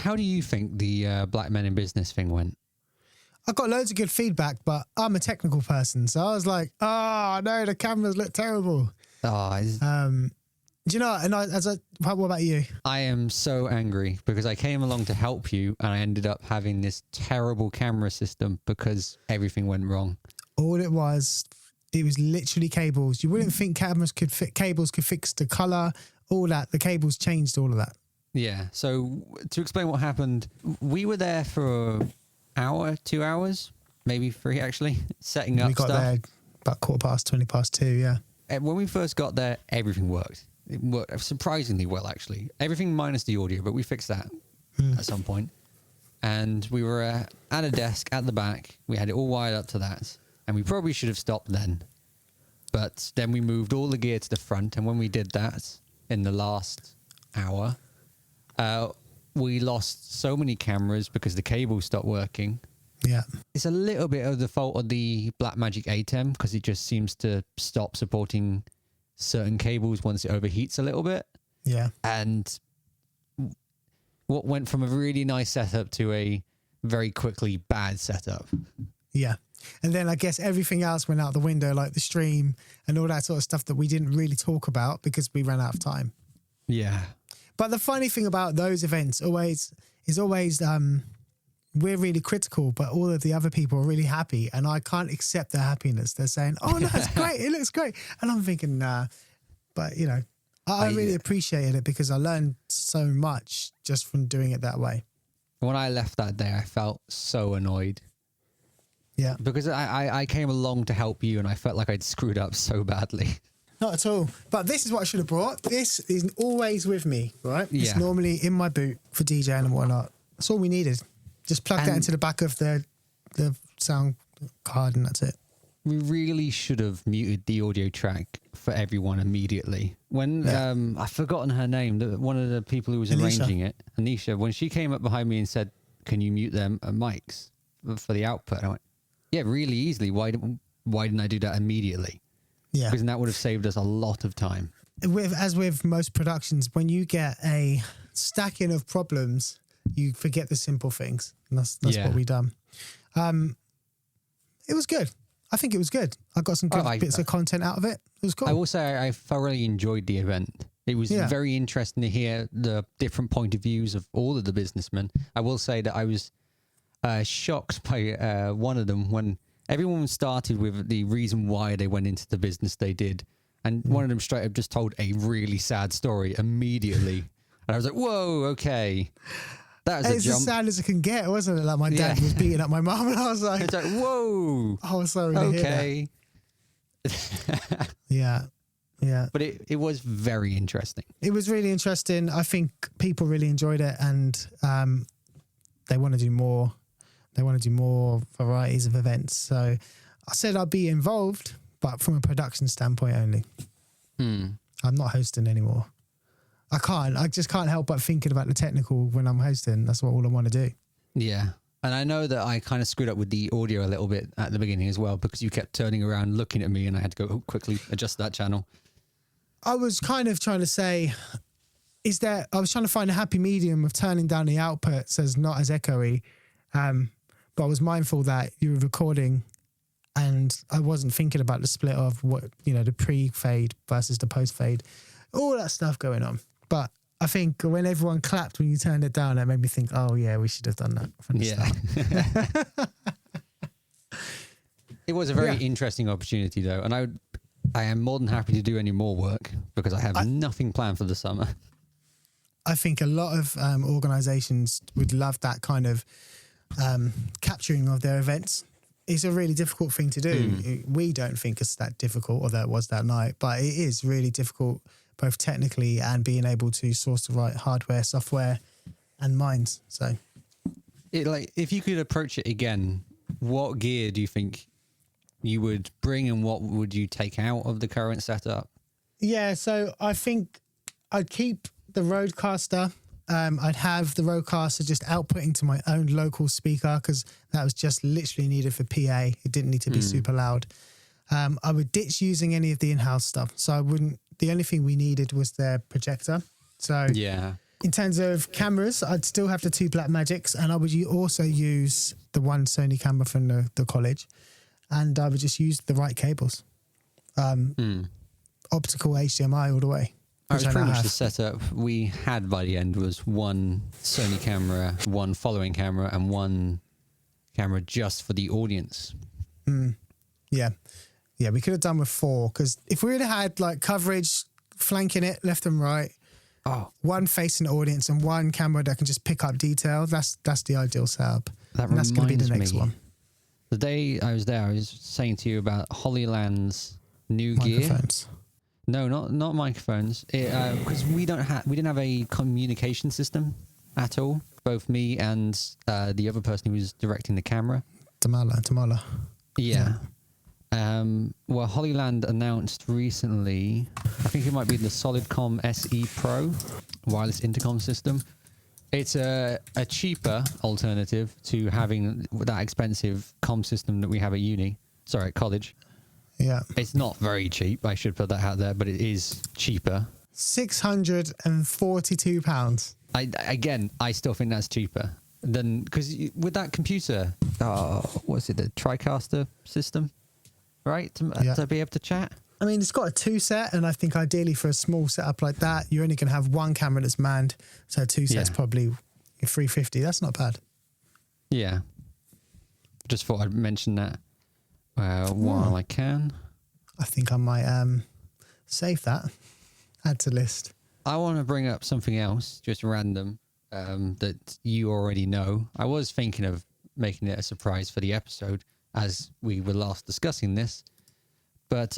how do you think the Black Men in Business thing went? I got loads of good feedback, but I'm a technical person, so I was like, "Oh no, the cameras look terrible." Do you know? And what about you? I am so angry because I came along to help you, and I ended up having this terrible camera system because everything went wrong. All it was literally cables. You wouldn't think cables could fix the color, all that. The cables changed all of that. Yeah. So to explain what happened, we were there for an hour, 2 hours, maybe 3 actually, setting up stuff. We got there about 2:15, yeah. And when we first got there, everything worked. It worked surprisingly well, actually. Everything minus the audio, but we fixed that at some point. And we were at a desk at the back. We had it all wired up to that. And we probably should have stopped then. But then we moved all the gear to the front. And when we did that in the last hour, we lost so many cameras because the cable stopped working. Yeah. It's a little bit of the fault of the Blackmagic ATEM because it just seems to stop supporting certain cables once it overheats a little bit. Yeah. And what went from a really nice setup to a very quickly bad setup. Yeah. And then I guess everything else went out the window, like the stream and all that sort of stuff that we didn't really talk about because we ran out of time. Yeah. But the funny thing about those events is always we're really critical, but all of the other people are really happy, and I can't accept their happiness. They're saying, "Oh no, it's great! It looks great," and I'm thinking, "Nah." But you know, I really appreciated it because I learned so much just from doing it that way. When I left that day, I felt so annoyed. Yeah, because I came along to help you, and I felt like I'd screwed up so badly. Not at all. But this is what I should have brought. This is always with me, right? Yeah. It's normally in my boot for DJing and whatnot. That's all we needed. Just plug that into the back of the sound card and that's it. We really should have muted the audio track for everyone immediately. When I've forgotten her name, one of the people who was arranging it, Anisha, when she came up behind me and said, "Can you mute them mics for the output?" I went, "Yeah, really easily. Why didn't I do that immediately?" Yeah, because that would have saved us a lot of time. As with most productions, when you get a stacking of problems, you forget the simple things. And that's what we done. It was good. I think it was good. I got some good bits of content out of it. It was cool. I will say I thoroughly enjoyed the event. It was very interesting to hear the different point of views of all of the businessmen. I will say that I was shocked by one of them when everyone started with the reason why they went into the business they did. And one of them straight up just told a really sad story immediately. And I was like, whoa, okay. That was as sad as it can get, wasn't it? Like my dad was beating up my mum and I was like, whoa. I was sorry to hear that. Yeah. But it was very interesting. It was really interesting. I think people really enjoyed it and they want to do more. They want to do more varieties of events. So I said I'd be involved, but from a production standpoint only. I'm not hosting anymore. I just can't help but thinking about the technical when I'm hosting. That's all I want to do. Yeah. And I know that I kind of screwed up with the audio a little bit at the beginning as well because you kept turning around looking at me and I had to go quickly adjust that channel. I was kind of trying to say, I was trying to find a happy medium of turning down the output so it's not as echoey. But I was mindful that you were recording and I wasn't thinking about the split of what, the pre-fade versus the post-fade. All that stuff going on. But I think when everyone clapped when you turned it down, it made me think, oh, yeah, we should have done that from the start. It was a very interesting opportunity, though. And I am more than happy to do any more work because I have nothing planned for the summer. I think a lot of organisations would love that kind of capturing of their events. It's a really difficult thing to do. We don't think it's that difficult, although it was that night, but it is really difficult both technically and being able to source the right hardware, software and minds. So if you could approach it again, what gear do you think you would bring and what would you take out of the current setup? Yeah, so I think I'd keep the Rodecaster. I'd have the Rodecaster just outputting to my own local speaker because that was just literally needed for PA. It didn't need to be super loud. I would ditch using any of the in-house stuff. So the only thing we needed was their projector. So In terms of cameras, I'd still have the 2 Blackmagics, and I would also use the one Sony camera from the college, and I would just use the right cables. Optical HDMI all the way. That was pretty much the setup we had by the end was one Sony camera, one following camera, and one camera just for the audience. Yeah. Yeah, we could have done with 4, because if we would have had like coverage flanking it left and right, one facing the audience and one camera that can just pick up detail, that's the ideal setup. And that's going to be the next one. The day I was there, I was saying to you about Hollyland's new Microphones. gear. No, not microphones. Because we didn't have a communication system at all. Both me and the other person who was directing the camera. Tamala. Yeah. Well, Hollyland announced recently, I think it might be the Solidcom SE Pro wireless intercom system. It's a cheaper alternative to having that expensive comm system that we have at college. Yeah. It's not very cheap, I should put that out there, but it is cheaper. £642. I still think that's cheaper than, because with that computer, what's it, the TriCaster system, right? To be able to chat. I mean, it's got a 2 set, and I think ideally for a small setup like that, you're only going to have one camera that's manned. So 2 sets probably $350. That's not bad. Yeah. Just thought I'd mention that while I can. I think I might save that. Add to list. I want to bring up something else, just random, that you already know. I was thinking of making it a surprise for the episode as we were last discussing this, but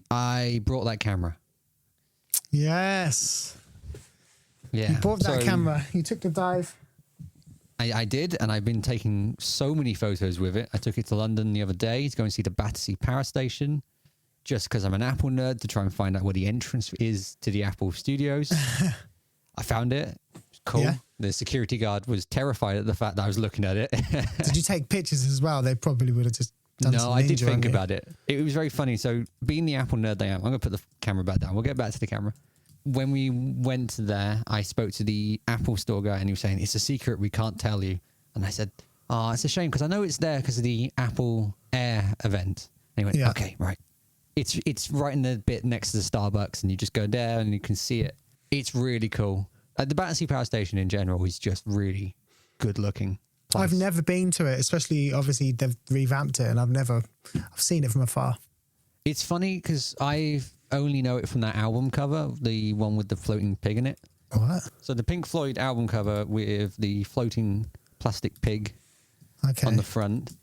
I brought that camera. Yes. Yeah. You bought that camera. You took the dive. I did, and I've been taking so many photos with it. I took it to London the other day to go and see the Battersea Power Station, just because I'm an Apple nerd, to try and find out where the entrance is to the Apple studios. I found it. It's cool. Yeah. The security guard was terrified at the fact that I was looking at it. Did you take pictures as well? They probably would have just done some No, I did think ninja about it. It was very funny. So being the Apple nerd I am, I'm going to put the camera back down. We'll get back to the camera. When we went there, I spoke to the Apple store guy and he was saying, it's a secret, we can't tell you. And I said, it's a shame because I know it's there because of the Apple Air event. And he went, okay, right. It's right in the bit next to the Starbucks and you just go there and you can see it. It's really cool. The Battersea Power Station in general is just really good looking place. I've never been to it, especially obviously they've revamped it and I've seen it from afar. It's funny because I only know it from that album cover, the one with the floating pig in it. What? So the Pink Floyd album cover with the floating plastic pig on the front.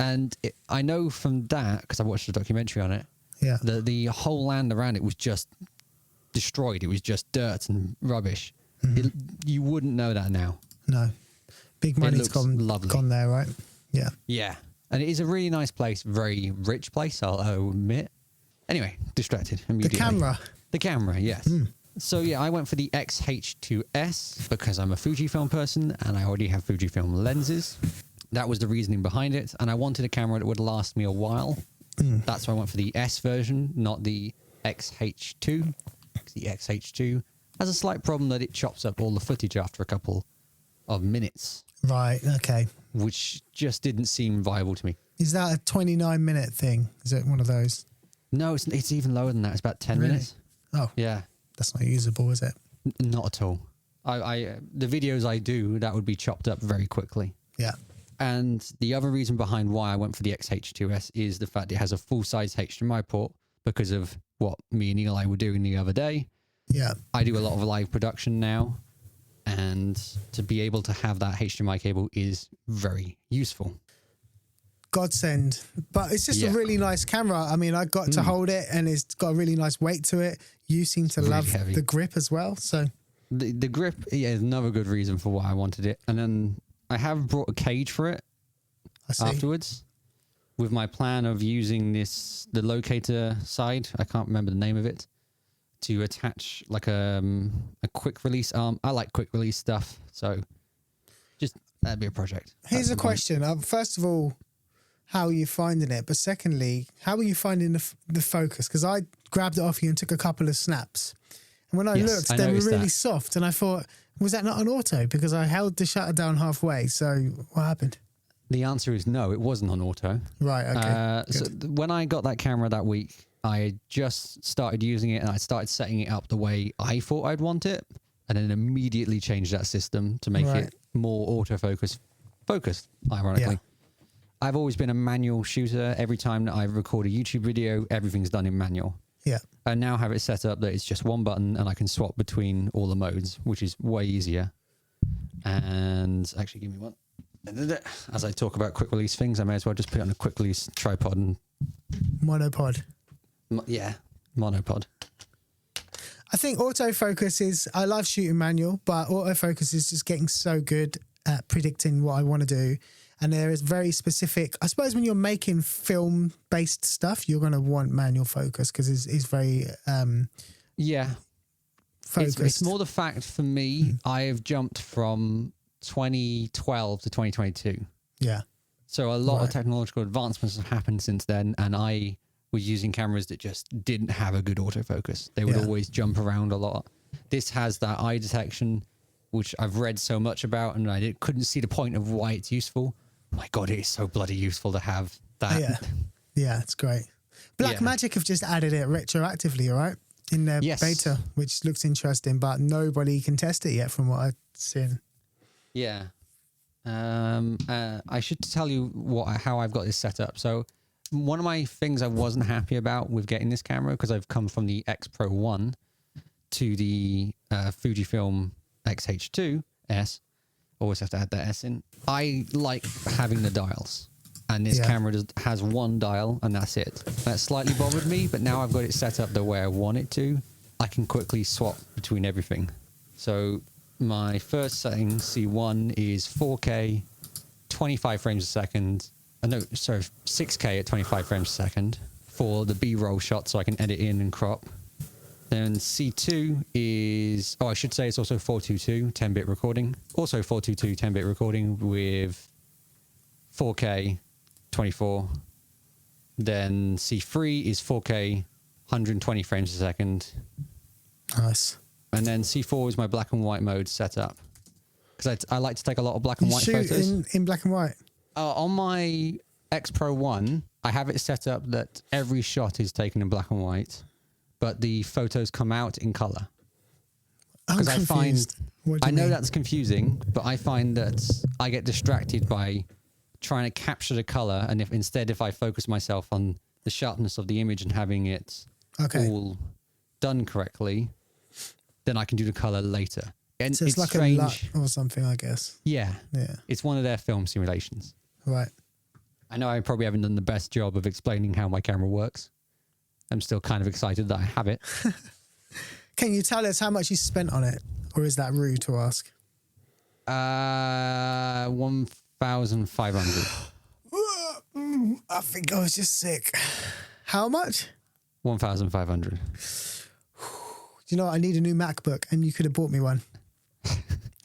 And I know from that, because I watched a documentary on it, the whole land around it was just destroyed. It was just dirt and rubbish. Mm-hmm. You wouldn't know that now. No. Big money's gone there, right? Yeah. Yeah. And it is a really nice place, very rich place, I'll admit. Anyway, distracted immediately. The camera, yes. So yeah, I went for the XH2S because I'm a Fujifilm person and I already have Fujifilm lenses. That was the reasoning behind it. And I wanted a camera that would last me a while. That's why I went for the S version, not the XH2. The XH2 has a slight problem that it chops up all the footage after a couple of minutes. Right, okay. Which just didn't seem viable to me. Is that a 29-minute thing? Is it one of those? No, it's even lower than that. It's about 10 minutes. Oh. Yeah. That's not usable, is it? Not at all. The videos I do, that would be chopped up very quickly. Yeah. And the other reason behind why I went for the XH2S is the fact it has a full-size HDMI port because of what me and Eli were doing the other day. Yeah. I do a lot of live production now, and to be able to have that HDMI cable is very useful. Godsend. But it's just a really nice camera. I mean, I got to hold it and it's got a really nice weight to it. You seem to love the grip as well. So the grip is another good reason for why I wanted it. And then I have brought a cage for it afterwards with my plan of using the locator side. I can't remember the name of it, to attach like a quick release arm. I like quick release stuff. So just that'd be a project. Here's a question. First of all, how are you finding it? But secondly, how are you finding the focus? Because I grabbed it off you and took a couple of snaps. And when I Yes, looked, I they were noticed really that. soft. And I thought, was that not an auto? Because I held the shutter down halfway. So what happened? The answer is no, it wasn't on auto. Right, okay. So when I got that camera that week, I just started using it and I started setting it up the way I thought I'd want it, and then immediately changed that system to make Right. it more autofocus focused, ironically. Yeah. I've always been a manual shooter. Every time that I record a YouTube video, everything's done in manual. Yeah. I now have it set up that it's just one button and I can swap between all the modes, which is way easier. And actually, give me one. As I talk about quick release things, I may as well just put it on a quick release tripod and Monopod. Monopod. I think autofocus is, I love shooting manual, but autofocus is just getting so good at predicting what I want to do. And there is very specific, I suppose when you're making film based stuff, you're going to want manual focus because it's very Yeah. focused. It's more the fact for me, I have jumped from 2012 to 2022. Yeah. So a lot of Right. technological advancements have happened since then, and I was using cameras that just didn't have a good autofocus. They would Yeah. always jump around a lot. This has that eye detection, which I've read so much about, and I couldn't see the point of why it's useful. My God, it is so bloody useful to have that. Yeah. Yeah, it's great. Blackmagic have just added it retroactively, right? In their Yes. beta, which looks interesting, but nobody can test it yet from what I've seen. Yeah. I should tell you how I've got this set up. So one of my things I wasn't happy about with getting this camera, because I've come from the X Pro 1 to the Fujifilm X-H2S, always have to add that S in. I like having the dials, and this Yeah. camera has one dial and that's it. That slightly bothered me, but now I've got it set up the way I want it to. I can quickly swap between everything. So my first setting, C1, is 4K, 25 frames a second. No, sorry, 6K at 25 frames a second for the B-roll shot, so I can edit in and crop. Then C2 is, I should say it's also 422 10-bit recording. Also 422 10-bit recording with 4K 24. Then C3 is 4K 120 frames a second. Nice. And then C4 is my black and white mode set up, because I like to take a lot of black and You white shoot photos. in black and white. On my X Pro 1, I have it set up that every shot is taken in black and white, but the photos come out in color. I'm Because confused. What do I you know mean? that's confusing, but I find that I get distracted by trying to capture the color, and if I focus myself on the sharpness of the image and having it Okay. all done correctly, then I can do the color later. And So it's like strange. a LUT or something, I guess. Yeah, Yeah. it's one of their film simulations. Right. I know I probably haven't done the best job of explaining how my camera works. I'm still kind of excited that I have it. Can you tell us how much you spent on it? Or is that rude to ask? 1,500. I think I was just sick. How much? 1,500. Do you know what? I need a new MacBook and you could have bought me one.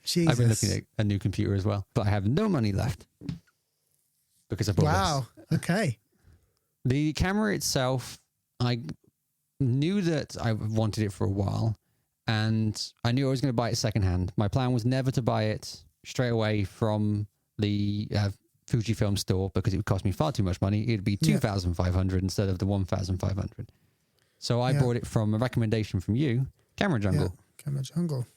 Jesus. I've been looking at a new computer as well, but I have no money left because I bought Wow. Okay. The camera itself, I knew that I wanted it for a while, and I knew I was going to buy it secondhand. My plan was never to buy it straight away from the Fujifilm store, because it would cost me far too much money. It'd be 2,500 instead of the 1,500. So I bought it from a recommendation from you, Camera Jungle, Camera Jungle.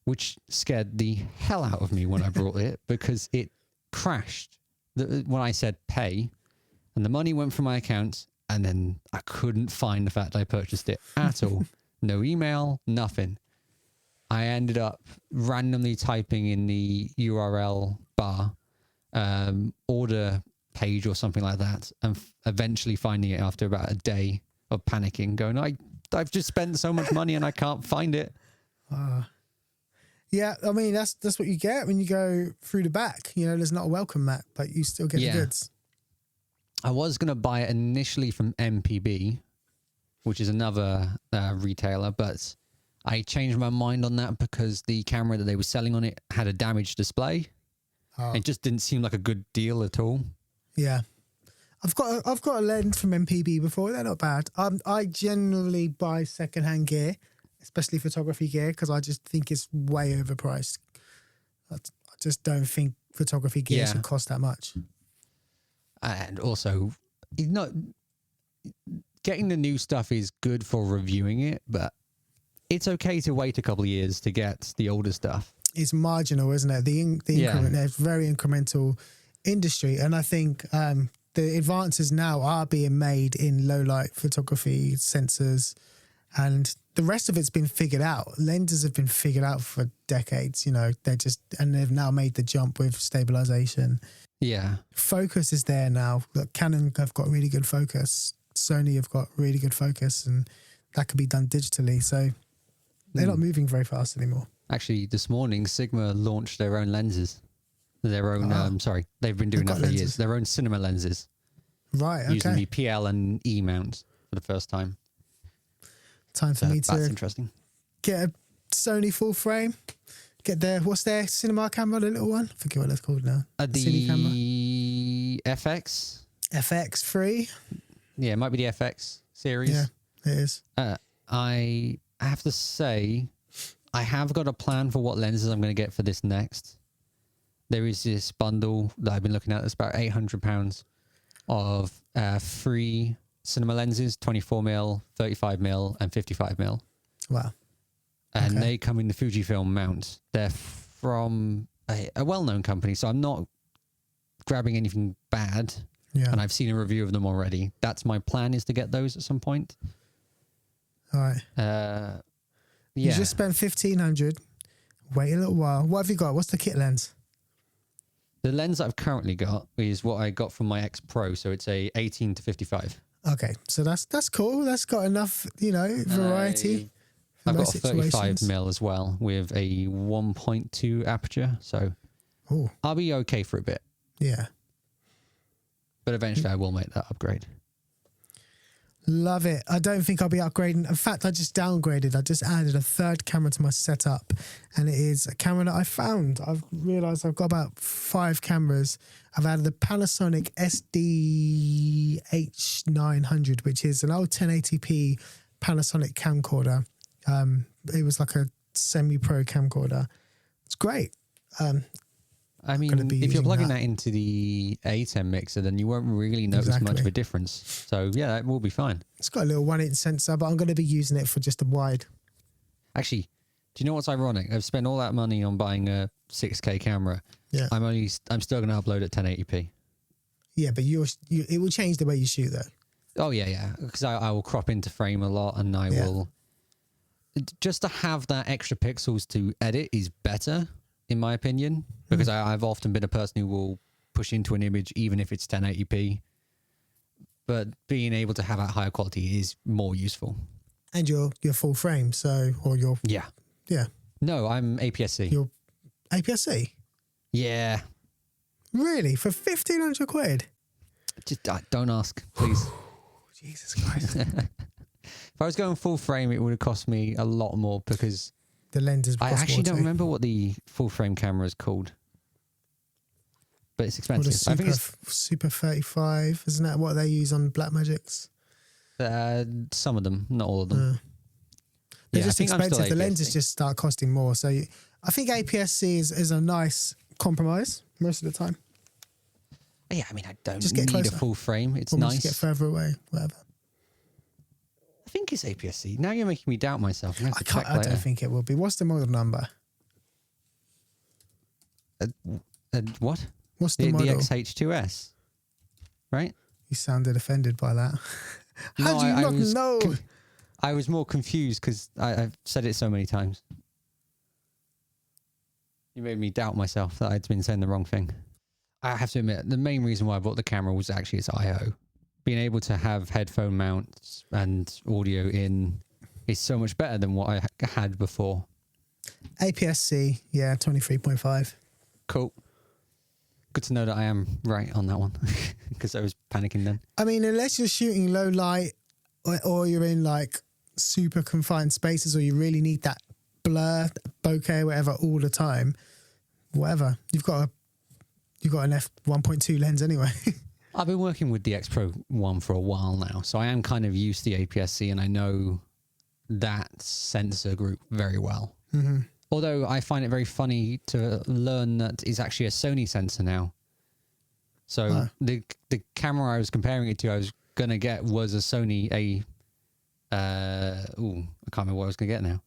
which scared the hell out of me when I brought it, because it crashed when I said pay, and the money went from my account, and then I couldn't find the fact I purchased it at all. No email, nothing. I ended up randomly typing in the URL bar, order page or something like that, and eventually finding it after about a day of panicking, going, I've just spent so much money and I can't find it. Yeah, I mean, that's what you get when you go through the back. You know, there's not a welcome mat, but you still get the goods. I was going to buy it initially from MPB, which is another retailer, but I changed my mind on that because the camera that they were selling on it had a damaged display. It just didn't seem like a good deal at all. Yeah. I've got a lens from MPB before. They're not bad. I generally buy secondhand gear especially photography gear, because I just think it's way overpriced. I just don't think photography gear should cost that much. And also, not getting the new stuff is good for reviewing it, but it's okay to wait a couple of years to get the older stuff. It's marginal, isn't it? The increment, there's very incremental industry, and I think the advances now are being made in low light photography, sensors, and the rest of it's been figured out. Lenses have been figured out for decades. You know, they've now made the jump with stabilization. Yeah, focus is there now. Look, Canon have got really good focus. Sony have got really good focus, and that can be done digitally. So they're not moving very fast anymore. Actually, this morning, Sigma launched their own lenses. Their own, they've been doing that for years. Their own cinema lenses. Right, okay. Using the PL and E mount for the first time. Time for me to that's interesting. Get a Sony full frame. Get what's their cinema camera, the little one? I forget what that's called now. The FX? FX3? Yeah, it might be the FX series. Yeah, it is. I have to say, I have got a plan for what lenses I'm going to get for this next. There is this bundle that I've been looking at that's about £800 of 3 cinema lenses, 24mm, 35mm, and 55mm. Wow. And they come in the Fujifilm mount. They're from a well-known company, so I'm not grabbing anything bad. Yeah. And I've seen a review of them already. That's my plan, is to get those at some point. All right. Yeah. You just spent $1,500. Wait a little while. What have you got? What's the kit lens? The lens that I've currently got is what I got from my X Pro, so it's a 18 to 55. Okay, so that's cool. That's got enough, variety. I've got a 35mm as well with a 1.2 aperture, so I'll be okay for a bit. Yeah. But eventually I will make that upgrade. Love it. I don't think I'll be upgrading. In fact, I just downgraded. I just added a third camera to my setup, and it is a camera that I found. I've realized I've got about 5 cameras. I've added the Panasonic SDH900, which is an old 1080p Panasonic camcorder. It was like a semi-pro camcorder. It's great. I mean, if you're plugging that into the A10 mixer, then you won't really notice much of a difference. So, yeah, that will be fine. It's got a little 1/8 sensor, but I'm going to be using it for just a wide. Actually, do you know what's ironic? I've spent all that money on buying a 6K camera. Yeah. I'm still going to upload at 1080p. Yeah, but it will change the way you shoot, though. Oh, yeah. Because I will crop into frame a lot, and I will... Just to have that extra pixels to edit is better, in my opinion, because I've often been a person who will push into an image even if it's 1080p, but being able to have that higher quality is more useful. And your full frame, yeah. No, I'm APS-C. You're APS-C? Yeah. Really? For 1,500 quid? Just don't ask, please. Jesus Christ. If I was going full frame, it would have cost me a lot more because the lens is. I actually don't remember what the full frame camera is called, but it's expensive. I think it's Super 35. Isn't that what they use on Blackmagics? Some of them, not all of them. They're just expensive. The lenses just start costing more. So I think APS-C is a nice compromise most of the time. Yeah, I mean, I don't just get need closer. A full frame. It's Almost nice. Just get further away, whatever. I think it's APS-C. Now you're making me doubt myself. I don't think it will be. What's the model number? What? What's the model? The XH2S, right? You sounded offended by that. How do you not know? I was more confused because I've said it so many times. You made me doubt myself that I'd been saying the wrong thing. I have to admit, the main reason why I bought the camera was actually its I/O. Being able to have headphone mounts and audio in is so much better than what I had before. APS-C, 23.5. Cool. Good to know that I am right on that one because I was panicking then. I mean, unless you're shooting low light or you're in like super confined spaces or you really need that blur, bokeh, whatever, all the time, whatever. You've got an f1.2 lens anyway. I've been working with the X Pro 1 for a while now, so I am kind of used to the APS-C and I know that sensor group very well. Mm-hmm. Although I find it very funny to learn that it's actually a Sony sensor now. So the camera I was comparing it to, I was going to get was a Sony, I can't remember what I was going to get now.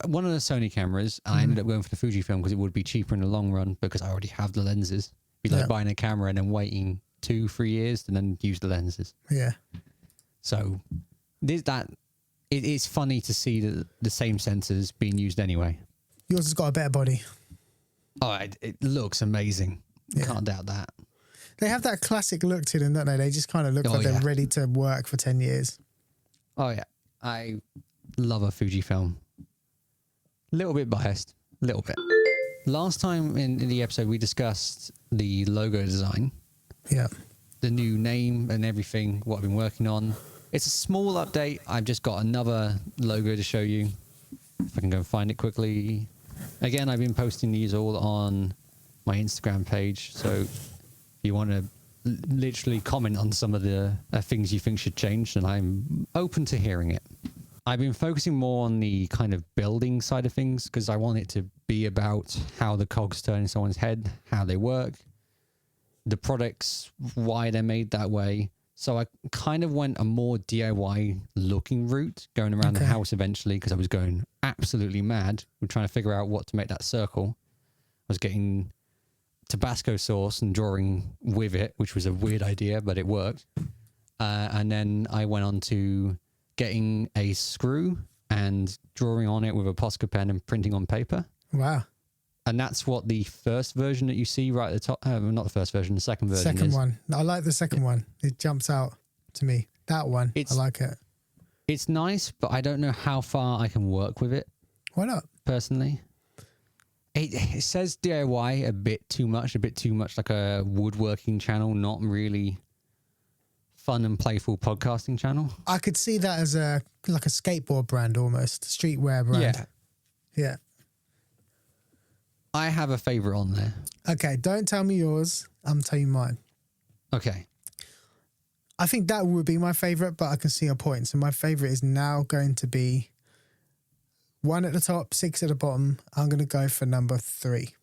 One of the Sony cameras, I ended up going for the Fujifilm because it would be cheaper in the long run because I already have the lenses. It'd be like buying a camera and then waiting 2-3 years to then use the lenses. Yeah. So it's funny to see the same sensors being used anyway. Yours has got a better body. Oh, it looks amazing. Yeah. Can't doubt that. They have that classic look to them, don't they? They just kind of look like they're ready to work for 10 years. Oh, yeah. I love a Fujifilm. Little bit biased. Little bit. Last time in the episode, we discussed the logo design. Yeah. The new name and everything, what I've been working on. It's a small update. I've just got another logo to show you. If I can go and find it quickly. Again, I've been posting these all on my Instagram page. So if you want to literally comment on some of the things you think should change, then I'm open to hearing it. I've been focusing more on the kind of building side of things because I want it to be about how the cogs turn in someone's head, how they work, the products, why they're made that way. So I kind of went a more DIY looking route going around the house eventually because I was going absolutely mad with trying to figure out what to make that circle. I was getting Tabasco sauce and drawing with it, which was a weird idea, but it worked. And then I went on to getting a screw and drawing on it with a Posca pen and printing on paper. Wow. And that's what the first version that you see right at the top, not the first version, the second version Second is. one. I like the second one. It jumps out to me. That one, I like it. It's nice, but I don't know how far I can work with it. Why not? Personally. It says DIY a bit too much like a woodworking channel, not really fun and playful podcasting channel. I could see that as like a skateboard brand almost, streetwear brand. Yeah. Yeah. I have a favorite on there. Okay, don't tell me yours. I'm telling you mine. Okay. I think that would be my favorite, but I can see your point. So my favorite is now going to be 1 at the top, 6 at the bottom. I'm going to go for number 3.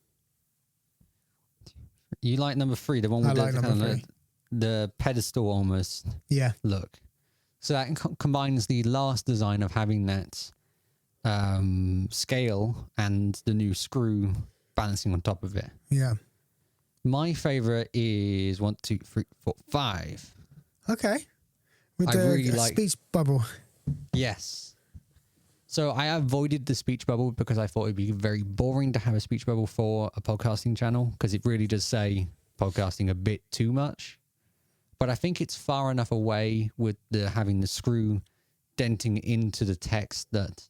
You like number 3, the one with the pedestal almost look. So that combines the last design of having that scale and the new screw balancing on top of it. Yeah. My favorite is 1, 2, 3, 4, 5. Okay. With I the really like speech bubble. Yes. So I avoided the speech bubble because I thought it'd be very boring to have a speech bubble for a podcasting channel because it really does say podcasting a bit too much. But I think it's far enough away with having the screw denting into the text that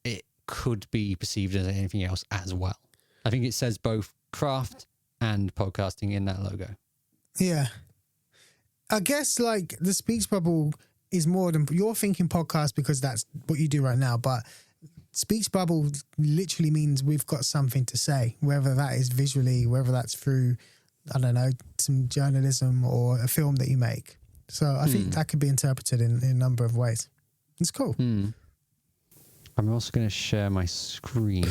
it could be perceived as anything else as well. I think it says both craft and podcasting in that logo. Yeah. I guess like the speech bubble is more than you're thinking podcast because that's what you do right now. But speech bubble literally means we've got something to say, whether that is visually, whether that's through, I don't know, some journalism or a film that you make. So I think that could be interpreted in a number of ways. It's cool. I'm also going to share my screen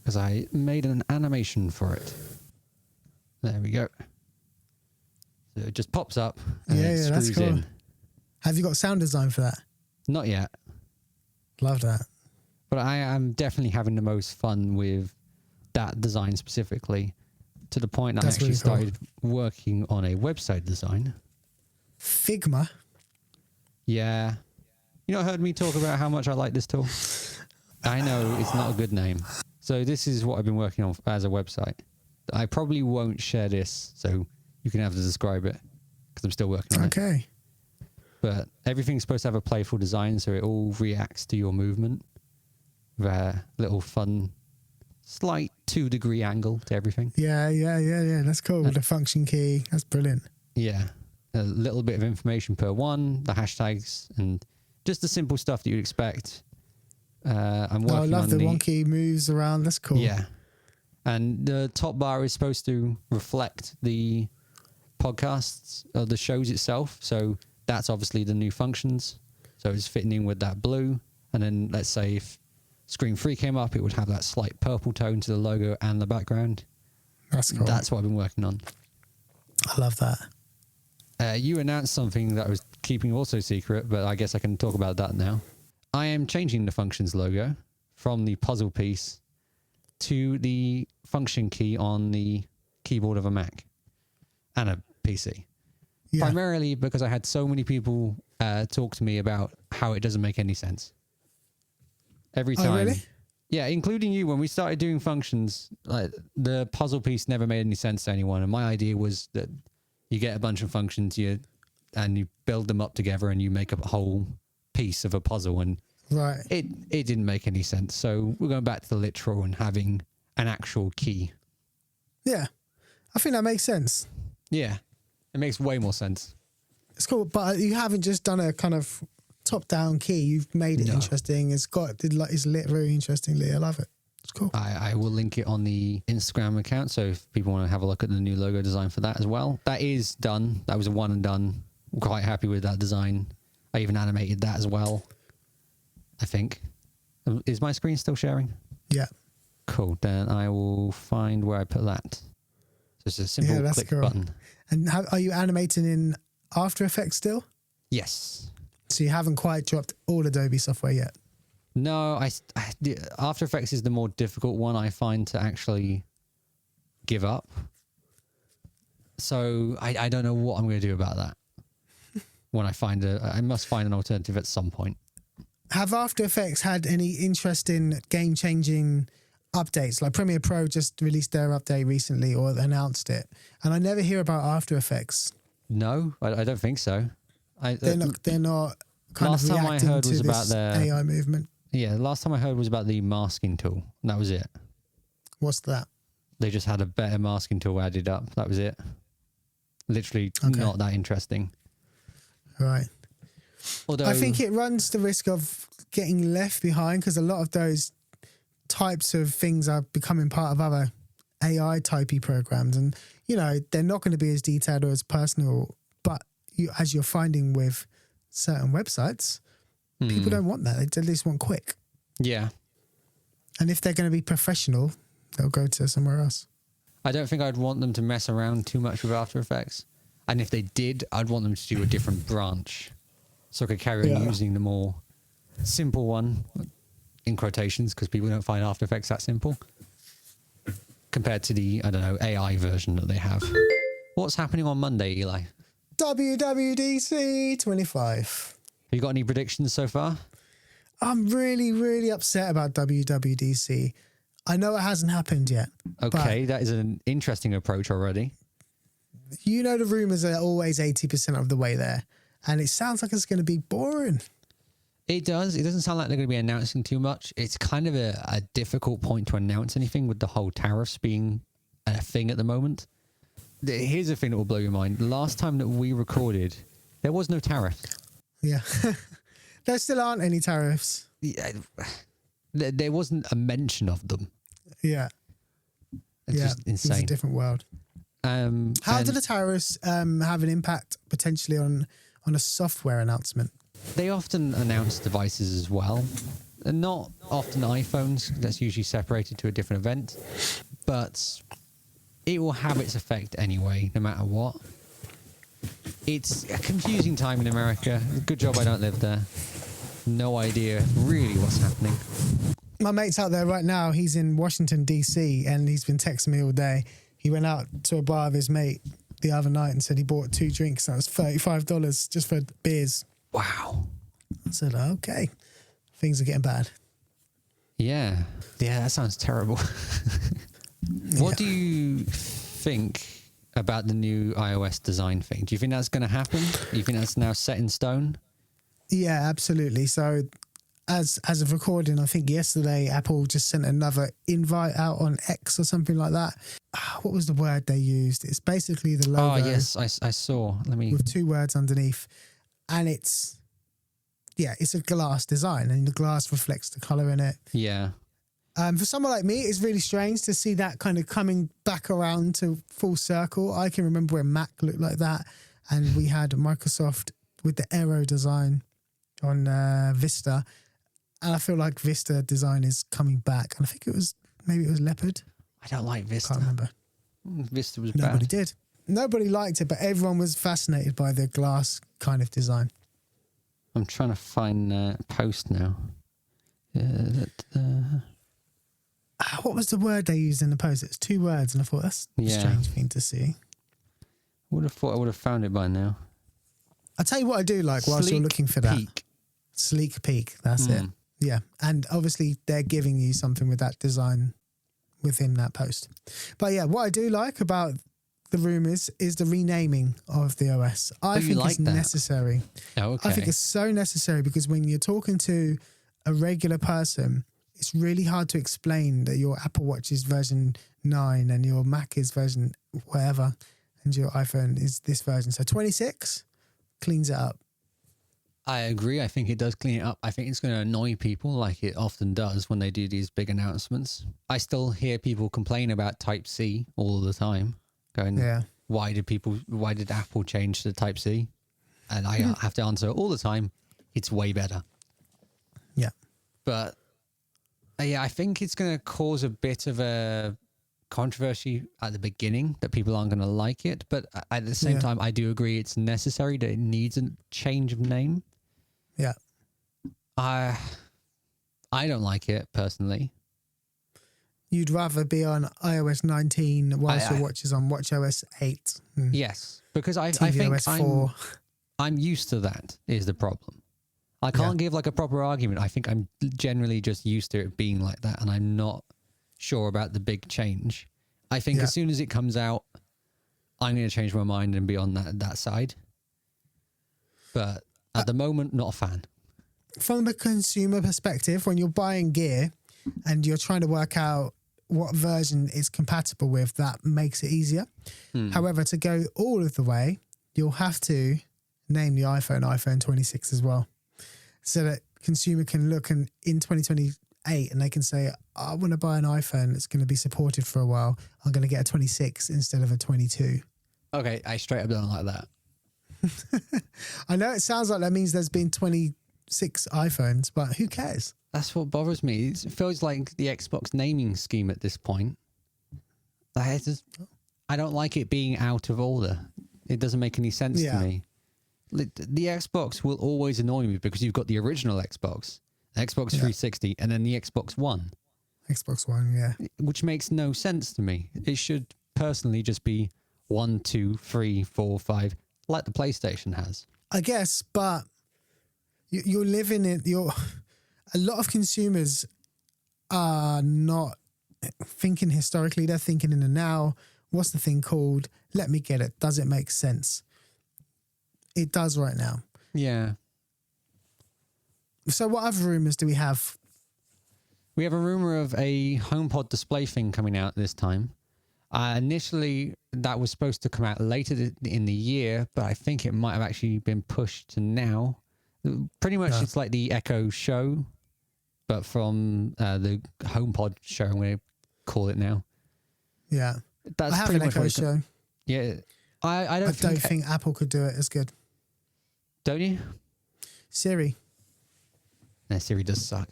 because I made an animation for it. There we go. So it just pops up and it screws that's cool. in. Have you got sound design for that? Not yet. Love that. But I am definitely having the most fun with that design specifically to the point that I actually started working on a website design. Figma? Yeah. You heard me talk about how much I like this tool? I know it's not a good name. So this is what I've been working on as a website. I probably won't share this, so you can have to describe it because I'm still working on it. Okay. But everything's supposed to have a playful design, so it all reacts to your movement. With a little fun, slight 2-degree angle to everything. Yeah. That's cool. With the function key. That's brilliant. Yeah. A little bit of information per one, the hashtags, and just the simple stuff that you'd expect. I'm working on I love the Wonky moves around. That's cool. Yeah. And the top bar is supposed to reflect the podcasts or the shows itself. So that's obviously the new functions. So it's fitting in with that blue. And then let's say if screen 3 came up, it would have that slight purple tone to the logo and the background. That's cool. That's what I've been working on. I love that. You announced something that I was keeping also secret, but I guess I can talk about that now. I am changing the functions logo from the puzzle piece to the function key on the keyboard of a Mac and a PC. Yeah. Primarily because I had so many people talk to me about how it doesn't make any sense. Every time. Oh, really? Yeah, including you. When we started doing functions, like the puzzle piece never made any sense to anyone. And my idea was that you get a bunch of functions and you build them up together and you make a whole piece of a puzzle. And right, it didn't make any sense. So we're going back to the literal and having an actual key. Yeah, I think that makes sense. Yeah, it makes way more sense. It's cool, but you haven't just done a kind of top-down key. You've made it interesting. It's lit very interestingly. I love it. It's cool. I will link it on the Instagram account, so if people want to have a look at the new logo design for that as well. That is done. That was a one and done. I'm quite happy with that design. I even animated that as well, I think. Is my screen still sharing? Yeah. Cool. Then I will find where I put that. So it's a simple click button. And are you animating in After Effects still? Yes. So you haven't quite dropped all Adobe software yet? No, After Effects is the more difficult one I find to actually give up. So I don't know what I'm going to do about that. When I must find an alternative at some point. Have After Effects had any interesting game-changing updates? Like Premiere Pro just released their update recently or announced it. And I never hear about After Effects. No, I don't think so. They're not kind of reacting to this AI movement. Yeah, the last time I heard was about the masking tool. That was it. What's that? They just had a better masking tool added up. That was it. Literally not that interesting. Right. Although I think it runs the risk of getting left behind because a lot of those types of things are becoming part of other AI typey programs. And, they're not going to be as detailed or as personal. But as you're finding with certain websites, people don't want that. They at least want quick. Yeah. And if they're going to be professional, they'll go to somewhere else. I don't think I'd want them to mess around too much with After Effects. And if they did, I'd want them to do a different branch. So I could carry on using the more simple one, in quotations, because people don't find After Effects that simple, compared to the, AI version that they have. What's happening on Monday, Eli? WWDC 25. Have you got any predictions so far? I'm really, really upset about WWDC. I know it hasn't happened yet. Okay, that is an interesting approach already. The rumours are always 80% of the way there. And it sounds like it's going to be boring. It does. It doesn't sound like they're going to be announcing too much. It's kind of a difficult point to announce anything with the whole tariffs being a thing at the moment. Here's the thing that will blow your mind. The last time that we recorded, there was no tariff. Yeah. There still aren't any tariffs. Yeah, there wasn't a mention of them. Yeah. It's just insane. It's a different world. How do the tariffs have an impact potentially on a software announcement? They often announce devices as well. And not often iPhones. That's usually separated to a different event. But it will have its effect anyway, no matter what. It's a confusing time in America. Good job I don't live there. No idea really what's happening. My mate's out there right now. He's in Washington, D.C., and he's been texting me all day. He went out to a bar with his mate the other night and said he bought 2 drinks. That was $35 just for beers. Wow. I said, okay, things are getting bad. Yeah, that sounds terrible. What do you think about the new iOS design thing? Do you think that's going to happen? Do you think that's now set in stone? Yeah, absolutely. So as of recording, I think yesterday, Apple just sent another invite out on X or something like that. What was the word they used? It's basically the logo. Oh, yes, I saw. With 2 words underneath. And it's a glass design and the glass reflects the colour in it. Yeah. For someone like me, it's really strange to see that kind of coming back around to full circle. I can remember when Mac looked like that and we had Microsoft with the arrow design on Vista, and I feel like Vista design is coming back. And I think maybe it was Leopard. I don't like Vista. Can't remember. Vista was Nobody bad. did. Nobody liked it, but everyone was fascinated by the glass kind of design. I'm trying to find a post now. What was the word they used in the post? It's 2 words, and I thought that's a strange thing to see. Would have thought I would have found it by now. I'll tell you what I do like whilst you're looking for that. Peak. Sleek peak. That's it. Yeah. And obviously they're giving you something with that design within that post. But yeah, what I do like about the rumors is the renaming of the OS. I think it's necessary. Oh, okay. I think it's so necessary because when you're talking to a regular person, it's really hard to explain that your Apple Watch is version 9 and your Mac is version whatever and your iPhone is this version. So 26 cleans it up. I agree. I think it does clean it up. I think it's going to annoy people like it often does when they do these big announcements. I still hear people complain about Type-C all the time, going, why did Apple change to Type-C? And I have to answer all the time, it's way better. Yeah. But I think it's going to cause a bit of a controversy at the beginning that people aren't going to like it. But at the same time, I do agree it's necessary that it needs a change of name. Yeah. I don't like it personally. You'd rather be on iOS 19 whilst your watch is on WatchOS 8. Yes, because I think I'm used to that is the problem. I can't give like a proper argument. I think I'm generally just used to it being like that, and I'm not sure about the big change. I think as soon as it comes out, I'm going to change my mind and be on that side. But at the moment, not a fan. From a consumer perspective, when you're buying gear and you're trying to work out what version it's compatible with, that makes it easier. However, to go all of the way, you'll have to name the iPhone 26 as well, so that consumer can look in 2028 and they can say, I want to buy an iPhone that's going to be supported for a while. I'm going to get a 26 instead of a 22. Okay, I straight up don't like that. I know it sounds like that means there's been 26 iPhones, but who cares? That's what bothers me. It feels like the Xbox naming scheme at this point. I don't like it being out of order. It doesn't make any sense to me. The Xbox will always annoy me because you've got the original Xbox, Xbox 360, and then the Xbox One. Xbox One, yeah. Which makes no sense to me. It should personally just be 1, 2, 3, 4, 5, like the PlayStation has. I guess, but you're living in a lot of consumers are not thinking historically. They're thinking in the now. What's the thing called? Let me get it. Does it make sense? It does right now. Yeah. So what other rumors do we have? We have a rumor of a HomePod display thing coming out this time. Initially, that was supposed to come out later in the year, but I think it might have actually been pushed to now. Pretty much it's like the Echo Show, but from the HomePod Show, I'm going to call it now. Yeah. That's I have pretty an much Echo Show. Yeah. I don't think Apple could do it as good. Don't you? Siri. No, Siri does suck.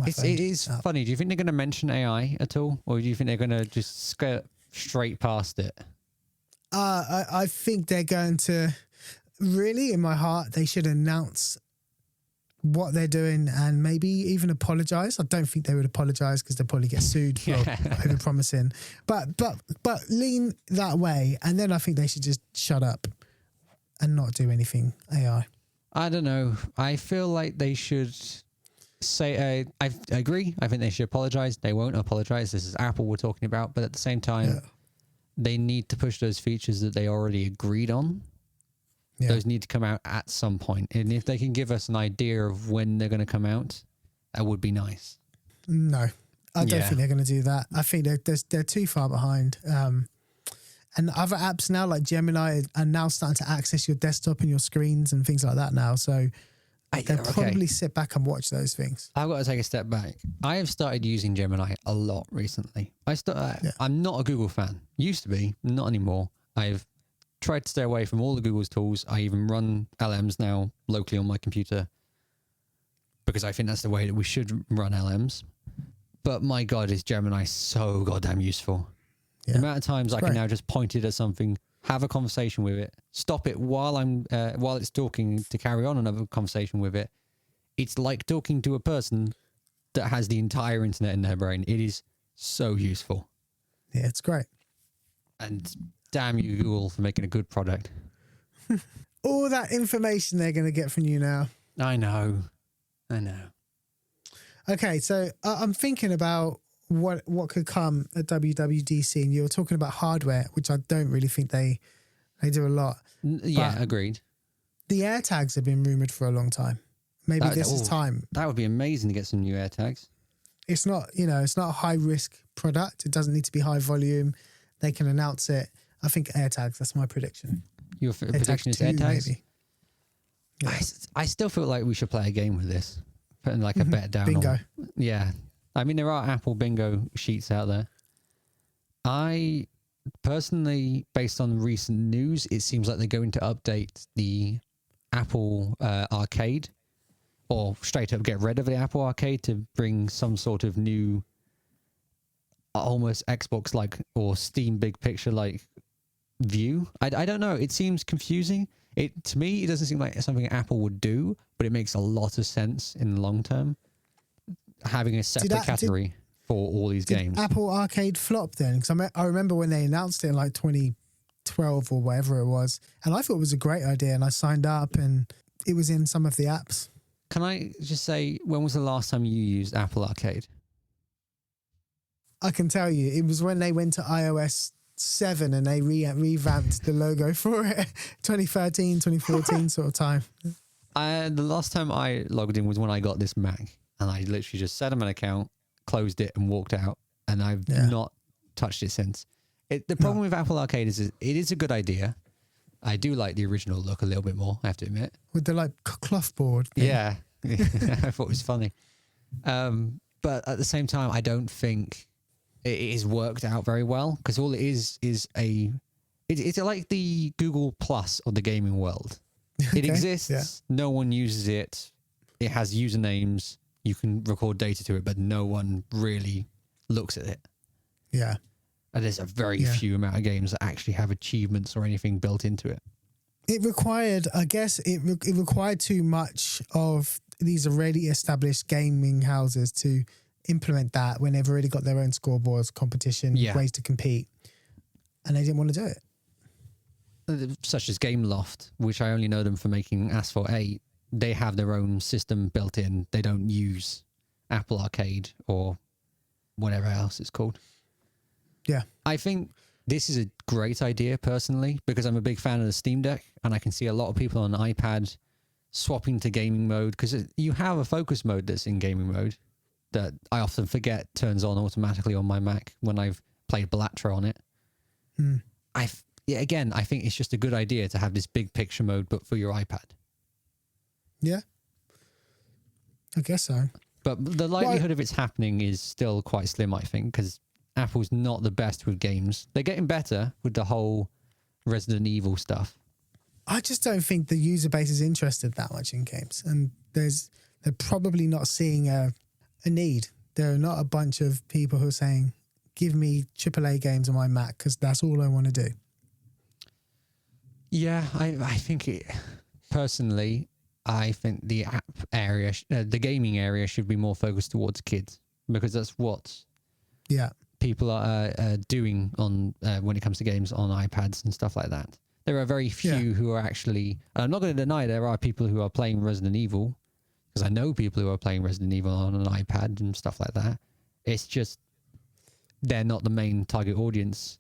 It is up. funny. Do you think they're going to mention AI at all? Or do you think they're going to just skirt straight past it? I think they're going to, really, in my heart, they should announce what they're doing and maybe even apologize. I don't think they would apologize because they'll probably get sued for over promising. But lean that way, and then I think they should just shut up and not do anything AI. I don't know. I feel like they should say, I agree. I think they should apologize. They won't apologize. This is Apple we're talking about. But at the same time, they need to push those features that they already agreed on. Yeah. Those need to come out at some point. And if they can give us an idea of when they're going to come out, that would be nice. No, I don't think they're going to do that. I think they're too far behind. And other apps now, like Gemini, are now starting to access your desktop and your screens and things like that now. So they'll probably sit back and watch those things. I've got to take a step back. I have started using Gemini a lot recently. I'm not a Google fan. Used to be, not anymore. I've tried to stay away from all the Google's tools. I even run LMs now locally on my computer because I think that's the way that we should run LMs. But my God, is Gemini so goddamn useful. Yeah. The amount of times I can now just point it at something, have a conversation with it, stop it while it's talking to carry on another conversation with it. It's like talking to a person that has the entire internet in their brain. It is so useful. Yeah, it's great. And damn you, Google, for making a good product. All that information they're going to get from you now. I know. Okay, so I'm thinking about what could come at WWDC, and you were talking about hardware, which I don't really think they do a lot. Yeah, but agreed. the AirTags have been rumored for a long time. Maybe this is time. That would be amazing to get some new AirTags. It's not, it's not a high risk product. It doesn't need to be high volume. They can announce it. I think AirTags. That's my prediction. Your prediction is AirTags? Maybe. Yeah. I still feel like we should play a game with this. Putting like a bet down. Bingo. Yeah. I mean, there are Apple bingo sheets out there. I personally, based on recent news, it seems like they're going to update the Apple Arcade, or straight up get rid of the Apple Arcade to bring some sort of new, almost Xbox-like or Steam Big Picture-like view. I don't know. It seems confusing. To me, it doesn't seem like something Apple would do, but it makes a lot of sense in the long term. Having a separate category for all these games. Apple Arcade flop then? Because I remember when they announced it in like 2012 or whatever it was, and I thought it was a great idea, and I signed up, and it was in some of the apps. Can I just say, when was the last time you used Apple Arcade? I can tell you, it was when they went to iOS 7 and they revamped the logo for it. 2013, 2014 sort of time. The last time I logged in was when I got this Mac, and I literally just set up an account, closed it, and walked out, and I've not touched it since. The problem with Apple Arcade is it is a good idea. I do like the original look a little bit more, I have to admit. With the like cloth board thing. Yeah. I thought it was funny. But at the same time, I don't think it is worked out very well, because all it is it's like the Google Plus of the gaming world. It exists. No one uses it. It has usernames. You can record data to it, but no one really looks at it. Yeah. And there's a very few amount of games that actually have achievements or anything built into it. It required, I guess, it required too much of these already established gaming houses to implement that when they've already got their own scoreboards, competition, ways to compete, and they didn't want to do it. Such as Gameloft, which I only know them for making Asphalt 8. They have their own system built in. They don't use Apple Arcade or whatever else it's called. Yeah. I think this is a great idea personally, because I'm a big fan of the Steam Deck, and I can see a lot of people on iPad swapping to gaming mode, because you have a focus mode that's in gaming mode that I often forget turns on automatically on my Mac when I've played Bellatra on it. I think it's just a good idea to have this big picture mode, but for your iPad. Yeah. I guess so. But the likelihood of it's happening is still quite slim, I think, because Apple's not the best with games. They're getting better with the whole Resident Evil stuff. I just don't think the user base is interested that much in games, and they're probably not seeing a need. There are not a bunch of people who are saying, give me AAA games on my Mac, because that's all I want to do. Yeah, I think personally, I think the app area, the gaming area should be more focused towards kids, because that's what people are doing on when it comes to games on iPads and stuff like that. There are very few who are actually, and I'm not going to deny there are people who are playing Resident Evil, because I know people who are playing Resident Evil on an iPad and stuff like that. It's just, they're not the main target audience,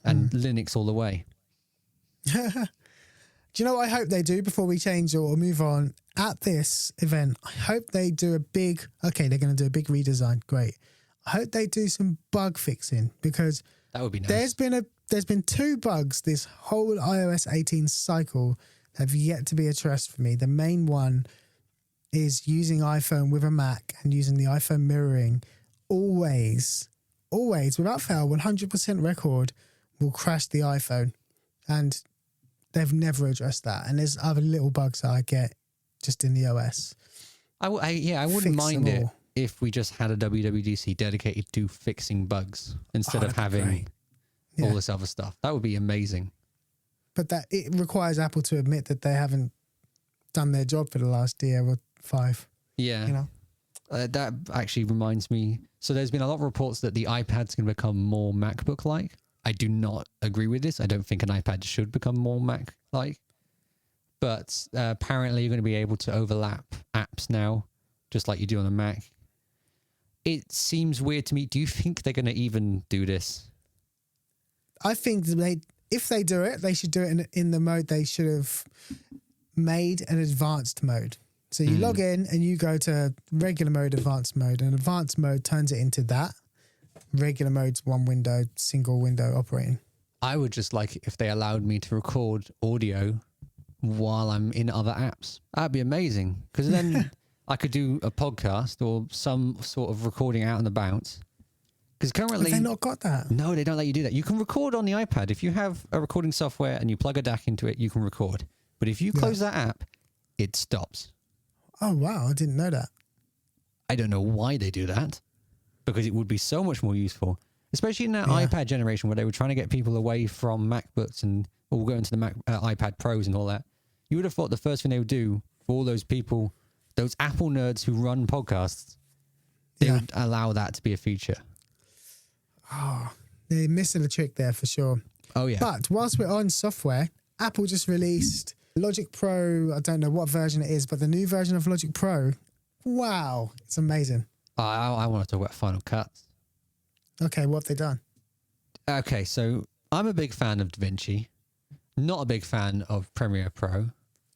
and Linux all the way. Do you know what I hope they do before we change or move on? At this event, I hope they do they're going to do a big redesign. Great. I hope they do some bug fixing, because that would be nice. There's been 2 bugs this whole iOS 18 cycle that have yet to be addressed for me. The main one is using iPhone with a Mac and using the iPhone mirroring. Always, without fail, 100% record will crash the iPhone. And they've never addressed that. And there's other little bugs that I get just in the OS. I wouldn't Fix mind them it all. if we just had a WWDC dedicated to fixing bugs instead of that'd be having great. all Yeah. this other stuff. That would be amazing. But that it requires Apple to admit that they haven't done their job for the last year or 5. Yeah. You know? That actually reminds me. So there's been a lot of reports that the iPad's going to become more MacBook-like. I do not agree with this. I don't think an iPad should become more Mac-like. But apparently you're going to be able to overlap apps now, just like you do on a Mac. It seems weird to me. Do you think they're going to even do this? I think if they do it, they should do it in the mode they should have made an advanced mode. So you log in and you go to regular mode, advanced mode, and advanced mode turns it into that. Regular mode's one window, single window operating. I would just like if they allowed me to record audio while I'm in other apps. That'd be amazing. Because then I could do a podcast or some sort of recording out and about. Because currently... Have they not got that? No, they don't let you do that. You can record on the iPad. If you have a recording software and you plug a DAC into it, you can record. But if you close that app, it stops. Oh, wow. I didn't know that. I don't know why they do that, because it would be so much more useful, especially in that iPad generation where they were trying to get people away from MacBooks and all go into the iPad Pros and all that. You would have thought the first thing they would do for all those people, those Apple nerds who run podcasts, they would allow that to be a feature. Oh, they're missing a trick there for sure. Oh, yeah. But whilst we're on software, Apple just released Logic Pro. I don't know what version it is, but the new version of Logic Pro, wow, it's amazing. I want to talk about Final Cut. Okay, what have they done? Okay, so I'm a big fan of DaVinci. Not a big fan of Premiere Pro.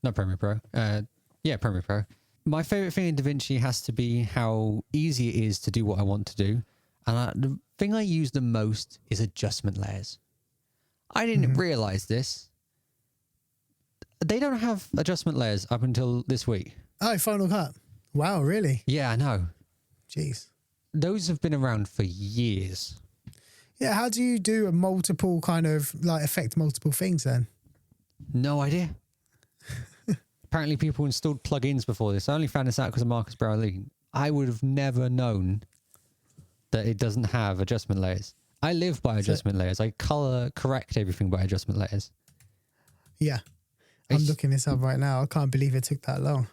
Not Premiere Pro. Premiere Pro. My favorite thing in DaVinci has to be how easy it is to do what I want to do. And the thing I use the most is adjustment layers. I didn't realize this. They don't have adjustment layers up until this week. Oh, Final Cut. Wow, really? Yeah, I know. Jeez. Those have been around for years. Yeah, how do you do a multiple kind of like affect multiple things then? No idea. Apparently people installed plugins before this. I only found this out because of Marcus Brownlee. I would have never known that it doesn't have adjustment layers. I live by adjustment layers. I color correct everything by adjustment layers. Yeah. I'm looking this up right now. I can't believe it took that long.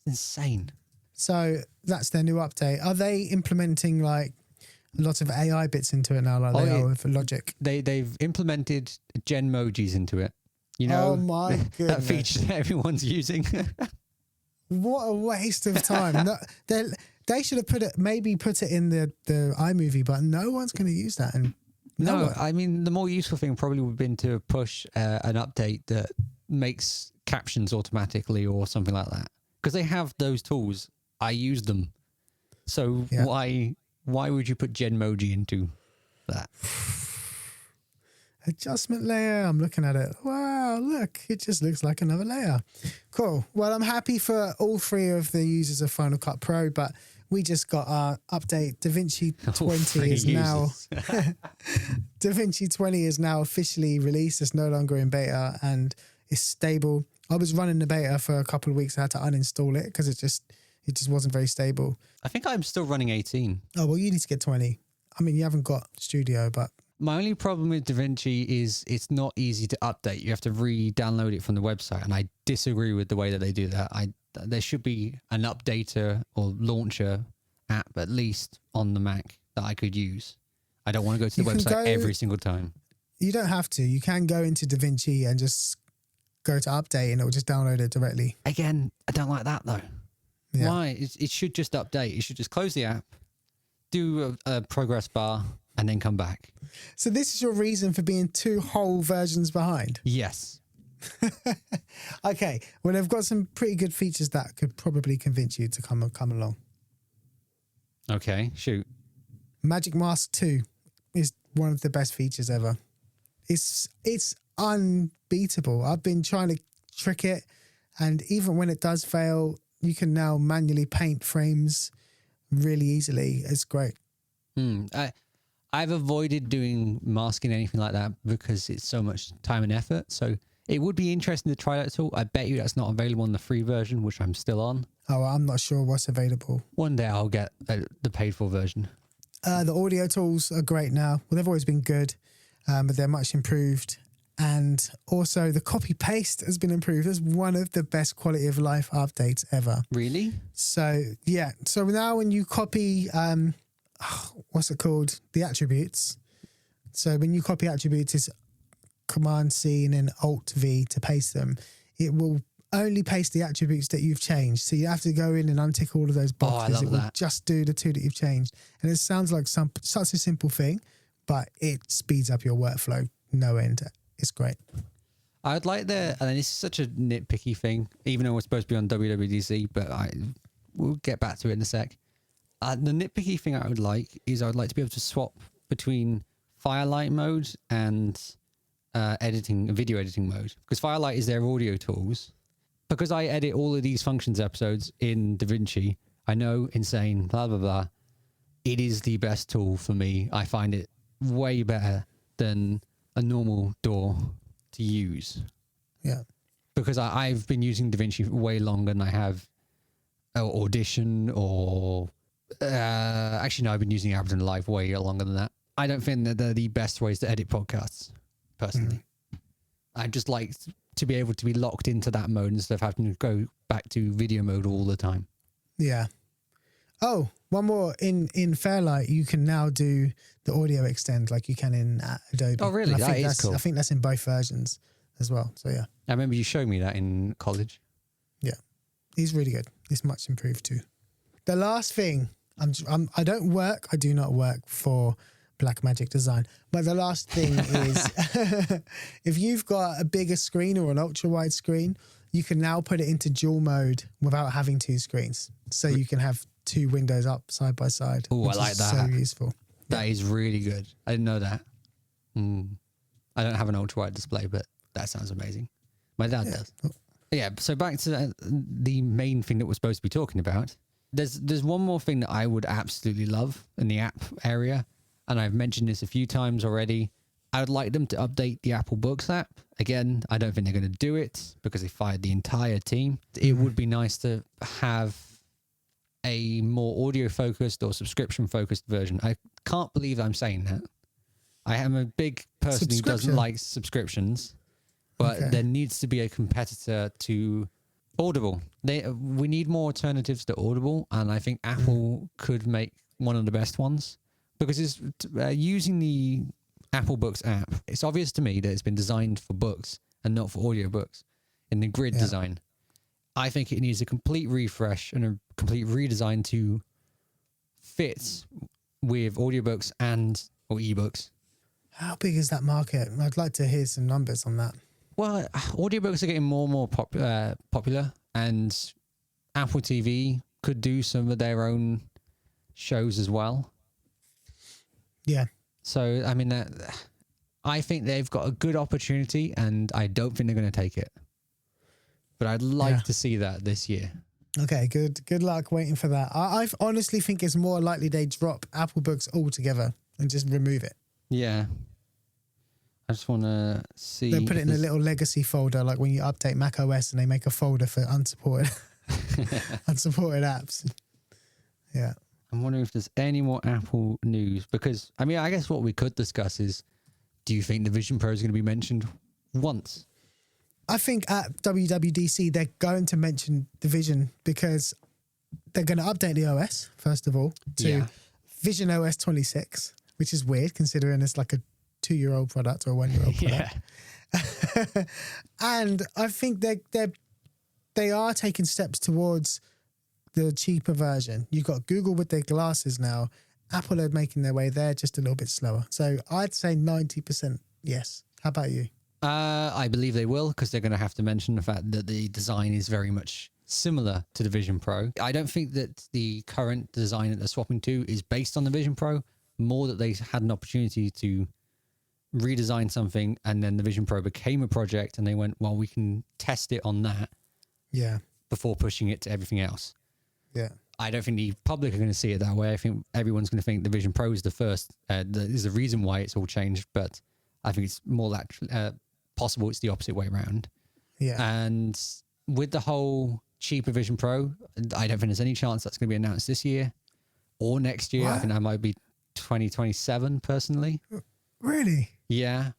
Insane. So that's their new update. Are they implementing like lots of AI bits into it now, like they are with Logic? They've implemented Genmojis into it. You know, oh my that goodness. feature that everyone's using. What a waste of time. No, they should have put it in the iMovie, but no one's going to use that. And no, I mean, the more useful thing probably would have been to push an update that makes captions automatically or something like that. Because they have those tools. I use them. So why would you put Genmoji into that? Adjustment layer. I'm looking at it. Wow, look, it just looks like another layer. Cool. Well, I'm happy for all 3 of the users of Final Cut Pro, but we just got our update. DaVinci 20 is now DaVinci 20 is now officially released. It's no longer in beta and it's stable. I was running the beta for a couple of weeks. I had to uninstall it because it just wasn't very stable. I think I'm still running 18. Oh, well, you need to get 20. I mean, you haven't got Studio, but... My only problem with DaVinci is it's not easy to update. You have to re-download it from the website, and I disagree with the way that they do that. There should be an updater or launcher app, at least on the Mac, that I could use. I don't want to go to the website every single time. You don't have to. You can go into DaVinci and just go to update, and it will just download it directly. Again, I don't like that, though. Yeah. Why? It should just update. It should just close the app, do a progress bar, and then come back. So this is your reason for being 2 whole versions behind? Yes. Okay. Well, they've got some pretty good features that could probably convince you to come along. Okay, shoot. Magic Mask 2 is one of the best features ever. It's unbeatable. I've been trying to trick it, and even when it does fail, you can now manually paint frames really easily. It's great. I I've avoided doing masking anything like that because it's so much time and effort. So it would be interesting to try that tool. I bet you that's not available on the free version, which I'm still on. Oh, I'm not sure what's available. One day I'll get the paid for version. The audio tools are great now. Well, they've always been good, but they're much improved. And also the copy paste has been improved. It's one of the best quality of life updates ever. Really? So, yeah. So now when you copy, what's it called? The attributes. So when you copy attributes, it's Command C and then Alt V to paste them. It will only paste the attributes that you've changed. So you have to go in and untick all of those boxes. It will just do the two that you've changed. And it sounds like such a simple thing, but it speeds up your workflow no end. It's great. I would like and this is such a nitpicky thing, even though we're supposed to be on WWDC, but we'll get back to it in a sec. The nitpicky thing I would like to be able to swap between Firelight mode and video editing mode, because Firelight is their audio tools. Because I edit all of these functions episodes in DaVinci, I know, insane, blah, blah, blah. It is the best tool for me. I find it way better than a normal DAW to use. Yeah. Because I've been using DaVinci way longer than I have Audition or... actually, no, I've been using Ableton Live way longer than that. I don't think that they're the best ways to edit podcasts, personally. I just like to be able to be locked into that mode instead of having to go back to video mode all the time. Yeah. Oh, one more. In Fairlight, you can now do the audio extend like you can in Adobe. Oh, really? That is cool. I think that's in both versions as well. So, yeah. I remember you showed me that in college. Yeah. It's really good. It's much improved too. The last thing, I do not work for Blackmagic Design, but the last thing is if you've got a bigger screen or an ultra wide screen, you can now put it into dual mode without having two screens. So you can have two windows up side by side. Oh, I like that. So useful. That is really good. I didn't know that. I don't have an ultra wide display, but that sounds amazing. My dad does. Yeah. So back to the main thing that we're supposed to be talking about. There's one more thing that I would absolutely love in the app area, and I've mentioned this a few times already. I would like them to update the Apple Books app. Again, I don't think they're going to do it because they fired the entire team. It would be nice to have a more audio-focused or subscription-focused version. I can't believe I'm saying that. I am a big person who doesn't like subscriptions, but there needs to be a competitor to Audible. We need more alternatives to Audible, and I think Apple could make one of the best ones, because it's using the Apple Books app. It's obvious to me that it's been designed for books and not for audiobooks in the grid design. I think it needs a complete refresh and a complete redesign to fit with audiobooks or ebooks. How big is that market? I'd like to hear some numbers on that. Well, audiobooks are getting more and more popular, and Apple TV could do some of their own shows as well. Yeah. So, I mean, I think they've got a good opportunity, and I don't think they're going to take it. But I'd like to see that this year. Okay, good luck waiting for that. I honestly think it's more likely they drop Apple Books altogether and just remove it. Yeah. I just want to see. They put it in a little legacy folder, like when you update Mac OS and they make a folder for unsupported apps. Yeah. I'm wondering if there's any more Apple news, because, I mean, I guess what we could discuss is, do you think the Vision Pro is going to be mentioned once? I think at WWDC, they're going to mention the Vision because they're going to update the OS, first of all, to Vision OS 26, which is weird considering it's like a 2-year-old product or a 1-year-old product. Yeah. And I think they are taking steps towards the cheaper version. You've got Google with their glasses now. Apple are making their way there, just a little bit slower. So I'd say 90% yes. How about you? I believe they will, because they're going to have to mention the fact that the design is very much similar to the Vision Pro. I don't think that the current design that they're swapping to is based on the Vision Pro, more that they had an opportunity to redesign something, and then the Vision Pro became a project, and they went, well, we can test it on that before pushing it to everything else. Yeah. I don't think the public are going to see it that way. I think everyone's going to think the Vision Pro is the first. There's a reason why it's all changed, but I think it's more that possible it's the opposite way around. Yeah. And with the whole cheaper Vision Pro, I don't think there's any chance that's going to be announced this year or next year. What? I think that might be 2027 personally. Really? Yeah.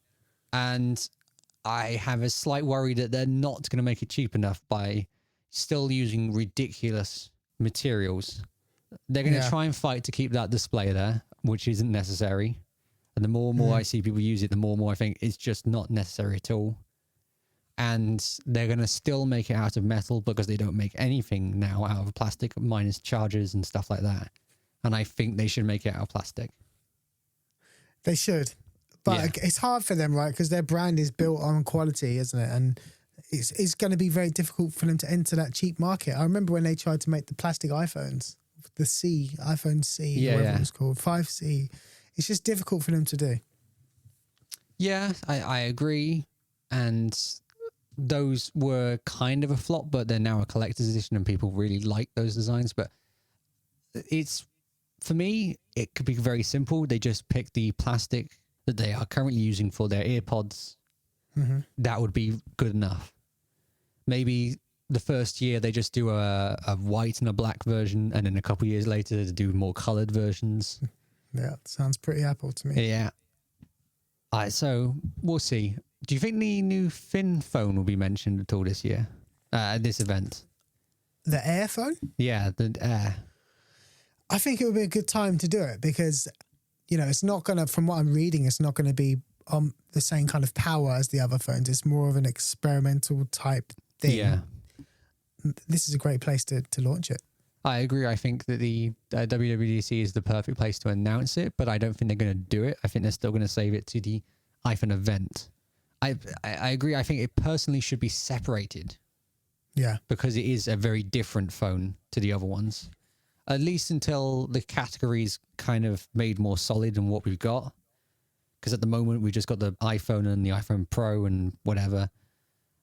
And I have a slight worry that they're not going to make it cheap enough by still using ridiculous materials. They're going to try and fight to keep that display there, which isn't necessary. And the more and more I see people use it, the more and more I think it's just not necessary at all. And they're going to still make it out of metal because they don't make anything now out of plastic minus chargers and stuff like that. And I think they should make it out of plastic. They should. But it's hard for them, right? Because their brand is built on quality, isn't it? And it's going to be very difficult for them to enter that cheap market. I remember when they tried to make the plastic iPhones, the iPhone C, whatever it was called, 5C. It's just difficult for them to do. Yeah, I agree. And those were kind of a flop, but they're now a collector's edition and people really like those designs. But for me, it could be very simple. They just pick the plastic that they are currently using for their earpods. Mm-hmm. That would be good enough. Maybe the first year they just do a white and a black version, and then a couple of years later to do more colored versions. Yeah, sounds pretty Apple to me. Yeah. All right, so we'll see. Do you think the new Fin phone will be mentioned at all this year at this event? The Air phone? Yeah, the Air. I think it would be a good time to do it because, it's not going to, from what I'm reading, it's not going to be the same kind of power as the other phones. It's more of an experimental type thing. Yeah. This is a great place to launch it. I agree. I think that the WWDC is the perfect place to announce it, but I don't think they're going to do it. I think they're still going to save it to the iPhone event. I agree. I think it personally should be separated. Yeah. Because it is a very different phone to the other ones. At least until the categories kind of made more solid in what we've got. Because at the moment, we've just got the iPhone and the iPhone Pro and whatever.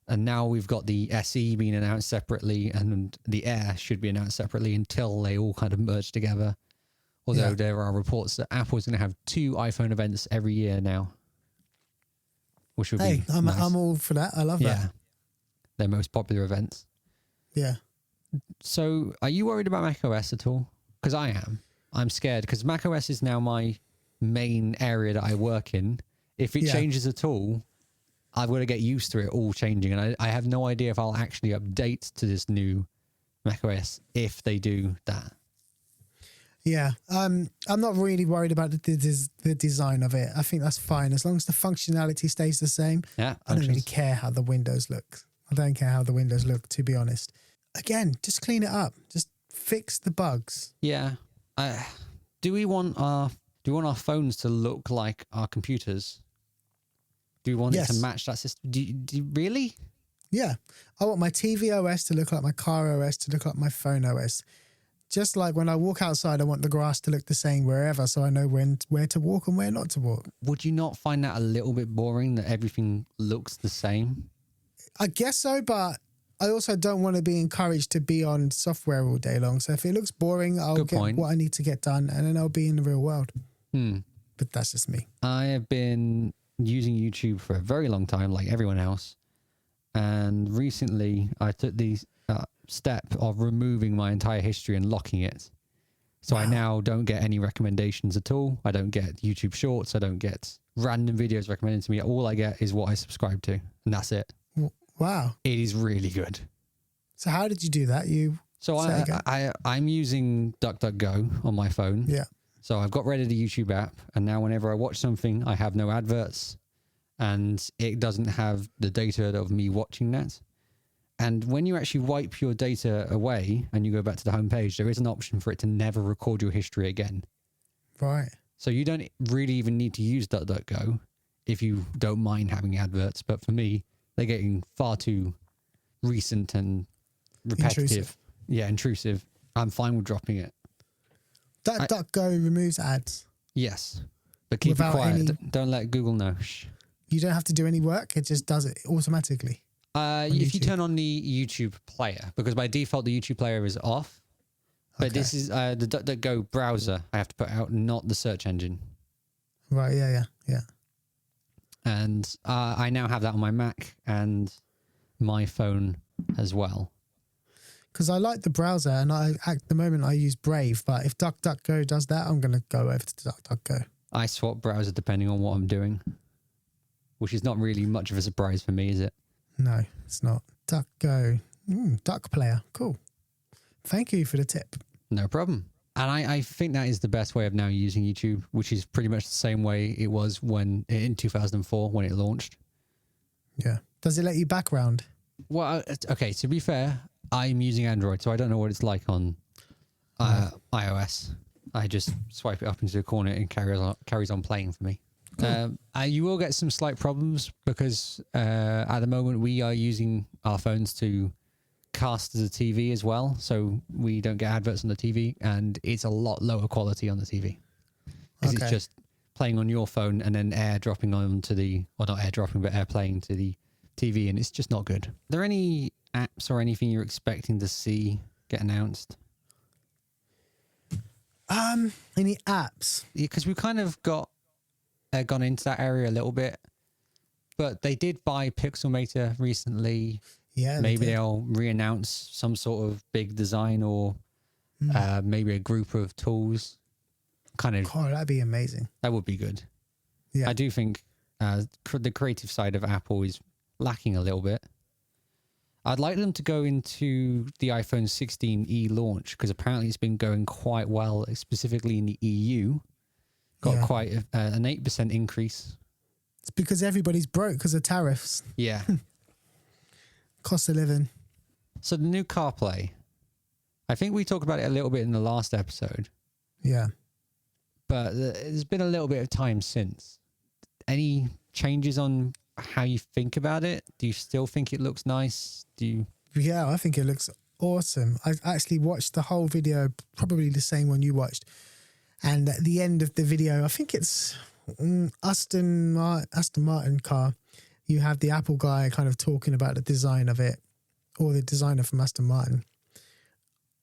And now we've got the SE being announced separately, and the Air should be announced separately until they all kind of merge together. Although there are reports that Apple is going to have 2 iPhone events every year now. Which would be nice. I'm all for that. I love that. Their most popular events. Yeah. So are you worried about macOS at all? Because I am. I'm scared because macOS is now my main area that I work in. If it changes at all, I've got to get used to it all changing. And I have no idea if I'll actually update to this new macOS if they do that. Yeah. I'm not really worried about the design of it. I think that's fine. As long as the functionality stays the same. Yeah. I don't really care how the windows look. I don't care how the windows look, to be honest. Again, just clean it up. Just fix the bugs. Yeah. Do we want our phones to look like our computers? Do we want it to match that system? Do you really? Yeah. I want my TV OS to look like my car OS, to look like my phone OS. Just like when I walk outside, I want the grass to look the same wherever, so I know where to walk and where not to walk. Would you not find that a little bit boring that everything looks the same? I guess so, but I also don't want to be encouraged to be on software all day long. So if it looks boring, I'll get what I need to get done, and then I'll be in the real world. But that's just me. I have been using YouTube for a very long time, like everyone else. And recently I took the step of removing my entire history and locking it. So I now don't get any recommendations at all. I don't get YouTube shorts. I don't get random videos recommended to me. All I get is what I subscribe to, and that's it. Wow. It is really good. So how did you do that? I'm using DuckDuckGo on my phone. Yeah. So I've got rid of the YouTube app, and now whenever I watch something, I have no adverts, and it doesn't have the data of me watching that. And when you actually wipe your data away and you go back to the home page, there is an option for it to never record your history again. Right. So you don't really even need to use DuckDuckGo if you don't mind having adverts. But for me, they're getting far too recent and repetitive. Intrusive. Yeah, intrusive. I'm fine with dropping it. DuckDuckGo removes ads. Yes, but keep it quiet. Don't let Google know. Shh. You don't have to do any work. It just does it automatically. If you turn on the YouTube player, because by default the YouTube player is off. But this is the DuckDuckGo browser I have to put out, not the search engine. Right, yeah. And I now have that on my Mac and my phone as well. Because I like the browser, and at the moment I use Brave, but if DuckDuckGo does that, I'm going to go over to DuckDuckGo. I swap browser depending on what I'm doing, which is not really much of a surprise for me, is it? No, it's not. DuckGo. Duck player. Cool. Thank you for the tip. No problem. And I think that is the best way of now using YouTube, which is pretty much the same way it was in 2004 when it launched. Yeah. Does it let you background? Well, okay, to be fair, I'm using Android, so I don't know what it's like on iOS. I just swipe it up into the corner and carries on playing for me. Cool. You will get some slight problems because at the moment we are using our phones to cast as a TV as well, so we don't get adverts on the TV, and it's a lot lower quality on the TV because it's just playing on your phone and then airdropping onto not airdropping, but airplaying to the TV, and it's just not good. Are there any apps or anything you're expecting to see get announced? Any apps? Yeah, because we've kind of gone into that area a little bit, but they did buy Pixelmator recently. Yeah, maybe they'll re-announce some sort of big design or maybe a group of tools. That'd be amazing. That would be good. Yeah, I do think the creative side of Apple is lacking a little bit. I'd like them to go into the iPhone 16e launch because apparently it's been going quite well, specifically in the EU. Got quite an 8% increase. It's because everybody's broke because of tariffs. Yeah. Cost of living. So the new CarPlay, I think we talked about it a little bit in the last episode. Yeah. But there's been a little bit of time since. Any changes on how you think about it? Do you still think it looks nice? Yeah, I think it looks awesome. I actually watched the whole video, probably the same one you watched. And at the end of the video, I think it's Aston Martin car. You have the Apple guy kind of talking about the design of it, or the designer from Aston Martin.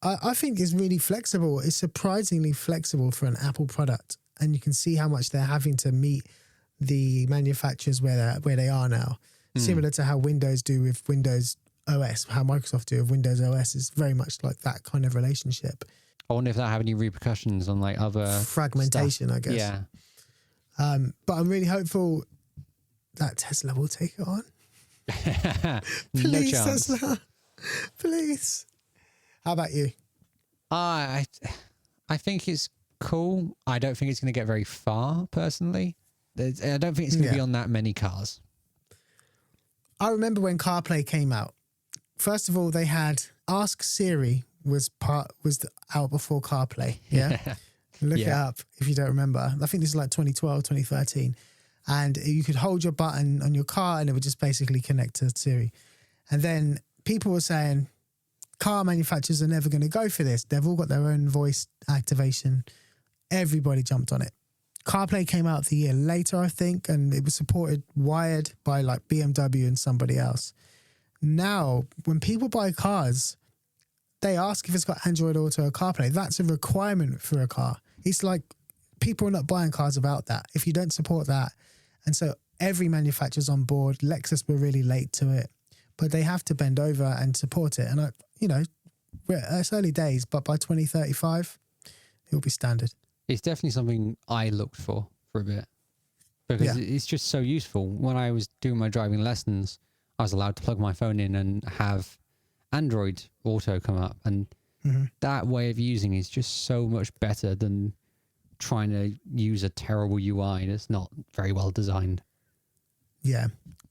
I think it's really flexible. It's surprisingly flexible for an Apple product. And you can see how much they're having to meet the manufacturers where they are now. Similar to how Windows do with Windows OS, how Microsoft do with Windows OS is very much like that kind of relationship. I wonder if that have any repercussions on like other fragmentation, stuff. I guess. Yeah. But I'm really hopeful that Tesla will take it on. Please, No chance. Tesla. Please. How about you? I think it's cool. I don't think it's going to get very far, personally. I don't think it's going to be on that many cars. I remember when CarPlay came out. First of all, they had Ask Siri was out before CarPlay. Yeah. Look it up if you don't remember. I think this is like 2012, 2013. And you could hold your button on your car and it would just basically connect to Siri. And then people were saying, car manufacturers are never going to go for this. They've all got their own voice activation. Everybody jumped on it. CarPlay came out the year later, I think, and it was supported wired by like BMW and somebody else. Now, when people buy cars, they ask if it's got Android Auto or CarPlay. That's a requirement for a car. It's like people are not buying cars without that. If you don't support that. And so every manufacturer's on board. Lexus were really late to it, but they have to bend over and support it. And, it's early days, but by 2035, it will be standard. It's definitely something I looked for a bit because it's just so useful. When I was doing my driving lessons, I was allowed to plug my phone in and have Android Auto come up. And that way of using is just so much better than trying to use a terrible UI that's not very well designed. Yeah.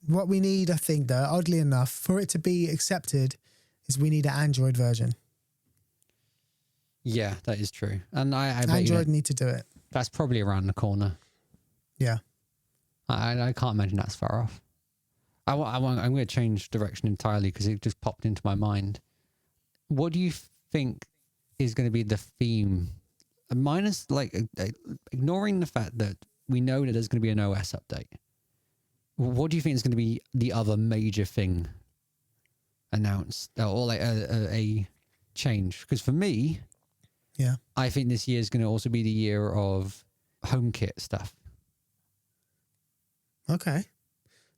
What we need, I think, though, oddly enough, for it to be accepted is we need an Android version. Yeah, that is true. And I bet Android need to do it. That's probably around the corner. Yeah. I can't imagine that's far off. I'm going to change direction entirely because it just popped into my mind. What do you think is going to be the theme? Minus, ignoring the fact that we know that there's going to be an OS update. What do you think is going to be the other major thing announced? Or like a change? Because for me, Yeah. I think this year is going to also be the year of HomeKit stuff. Okay.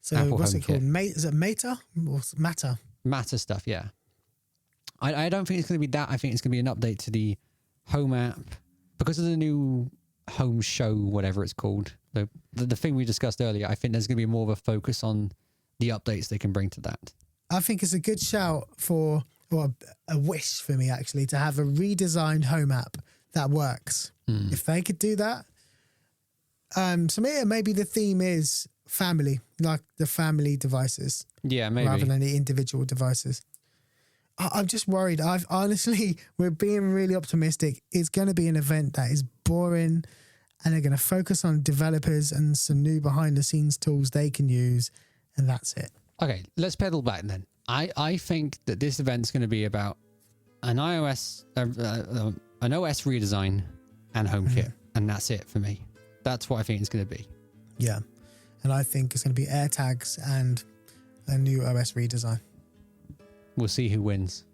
So Apple what's it HomeKit. called? Is it Meta or Matter? Matter stuff, yeah. I don't think it's going to be that. I think it's going to be an update to the Home app because of the new Home Show, whatever it's called. The thing we discussed earlier. I think there's going to be more of a focus on the updates they can bring to that. I think it's a good shout or a wish for me actually to have a redesigned Home app that works. If they could do that, so maybe the theme is family, like the family devices. Yeah, maybe rather than the individual devices. I'm just worried. We're being really optimistic. It's going to be an event that is boring and they're going to focus on developers and some new behind the scenes tools they can use. And that's it. Okay, let's pedal back then. I think that this event's going to be about an OS redesign and HomeKit. And that's it for me. That's what I think it's going to be. Yeah. And I think it's going to be AirTags and a new OS redesign. We'll see who wins.